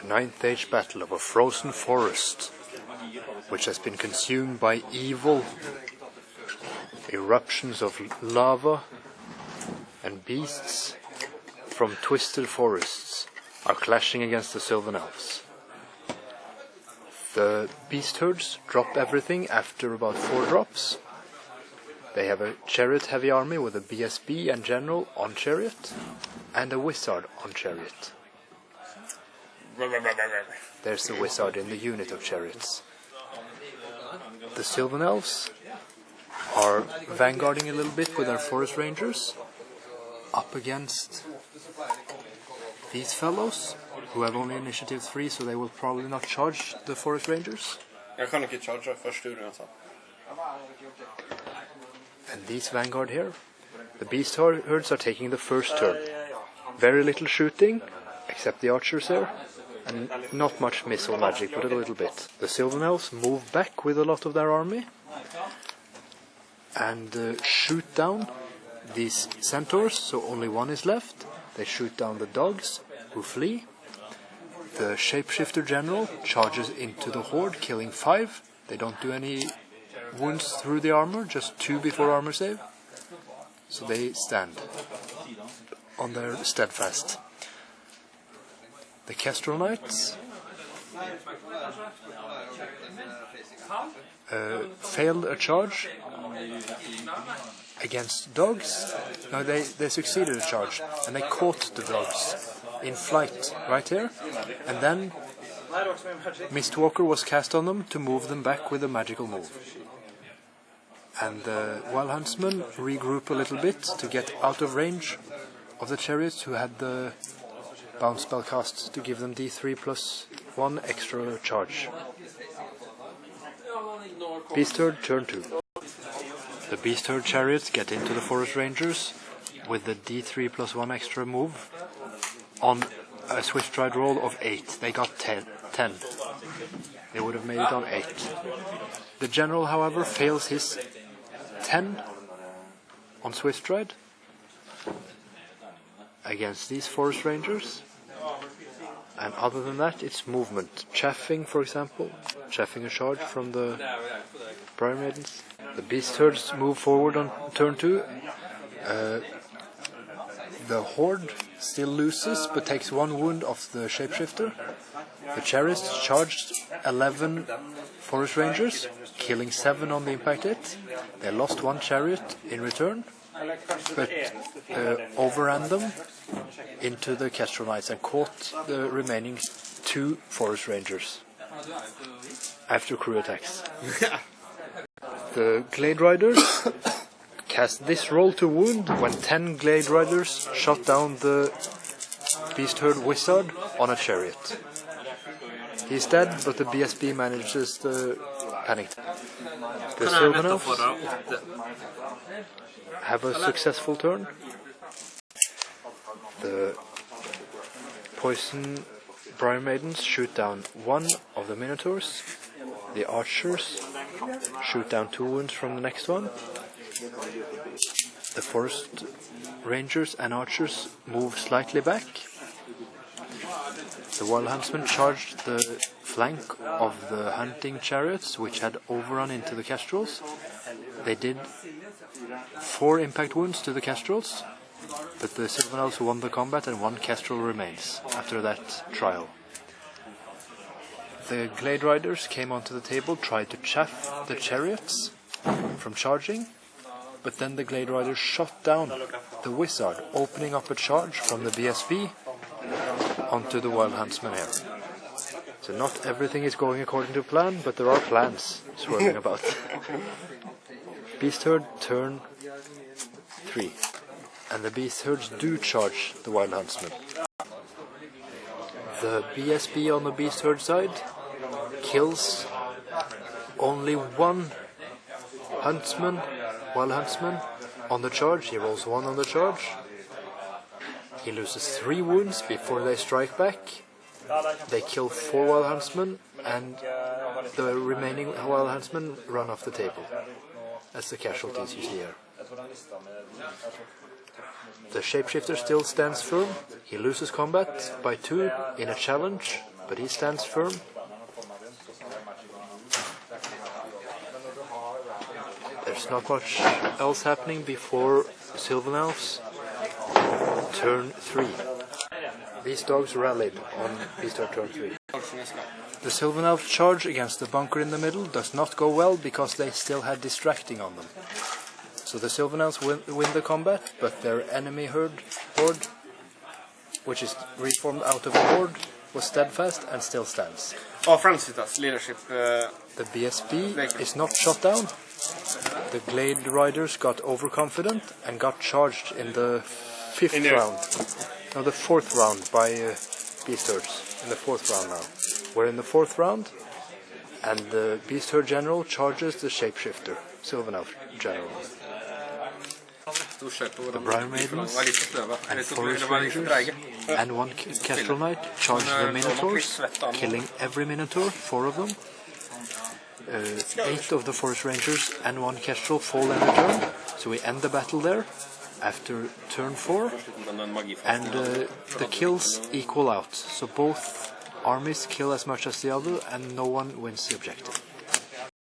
A ninth age battle of a frozen forest, which has been consumed by evil eruptions of lava, and beasts from twisted forests are clashing against the Sylvan elves. The beast herds drop everything after about 4 drops. They have a chariot heavy army with a BSB and general on chariot, and a wizard on chariot. There's the wizard in the unit of chariots. The Sylvan elves are vanguarding a little bit with their forest rangers up against these fellows, who have only initiative 3, so they will probably not charge the forest rangers. Jag kan inte charge först ur alltså. And these vanguard here, the beast herds are taking the first turn. Very little shooting, except the archers there, and not much missile magic, but a little bit. The Sylvan elves move back with a lot of their army and shoot down these centaurs, so only one is left. They shoot down the dogs, who flee. The Shapeshifter general charges into the horde, killing 5. They don't do any wounds through the armor, just 2 before armor save. So they stand on their steadfast. The Kestral Knights failed a charge against dogs. No, they succeeded a charge, and they caught the dogs in flight right here, and then Mistwalker was cast on them to move them back with a magical move. And the wild huntsmen regroup a little bit to get out of range of the chariots, who had the bounce spell cast to give them D3+1 extra charge. Beast herd turn 2. The beast herd chariots get into the forest rangers with the D3+1 extra move on a swiftstride roll of 8. They got 10. They would have made it on 8. The general, however, fails his 10 on swiftstride against these forest rangers. And other than that, it's movement. Chaffing, for example. Chaffing a charge from the Briar maidens. The beast herds move forward on turn 2. The horde still loses, but takes 1 wound off the shapeshifter. The chariots charged 11 forest rangers, killing 7 on the impact hit. They lost 1 chariot in return, but overran them into the kestral knights and caught the remaining 2 forest rangers after crew attacks. The glade riders cast this roll to wound when 10 glade riders shot down the beast herd wizard on a chariot. He's dead, but the BSB manages the panic. The Sylvan elves have a successful turn. The poison Briar maidens shoot down 1 of the minotaurs. The archers shoot down 2 wounds from the next one. The forest rangers and archers move slightly back. The wild huntsmen charged the flank of the hunting chariots, which had overrun into the kestrels. They did 4 impact wounds to the kestrels, but the Sylvan elves won the combat and 1 kestrel remains after that trial. The glade riders came onto the table, tried to chaff the chariots from charging, but then the glade riders shot down the wizard, opening up a charge from the BSB onto the wild huntsman here. So not everything is going according to plan, but there are plans swirling about. Beast herd turn 3, and the beast herds do charge the wild huntsman. The BSB on the beast herd side kills only 1 huntsman, wild huntsman, on the charge. He rolls 1 on the charge. He loses 3 wounds before they strike back. They kill 4 wild huntsmen, and the remaining wild huntsmen run off the table. That's the casualties you see here. The shapeshifter still stands firm. He loses combat by 2 in a challenge but he stands firm. There's not much else happening before Sylvan elves. Turn 3. These dogs rallied on Beastard turn 3. The Sylvan elf charge against the bunker in the middle does not go well because they still had distracting on them. So the Sylvan elves win the combat, but their enemy horde, which is reformed out of a horde, was steadfast and still stands. Oh, Francis, leadership. The BSB is not shot down. The Glade Riders got overconfident and got charged in the 5th round. No, the 4th round by Beast Herds. In the 4th round now. We're in the 4th round, and the Beast Herd General charges the Shapeshifter, Sylvan Elf General. The Briar maidens and forest rangers and one kestral knight charge the minotaurs, killing every minotaur, 4 of them. 8 of the forest rangers and 1 kestral fall in return, so we end the battle there after turn 4, and the kills equal out, so both armies kill as much as the other and no one wins the objective.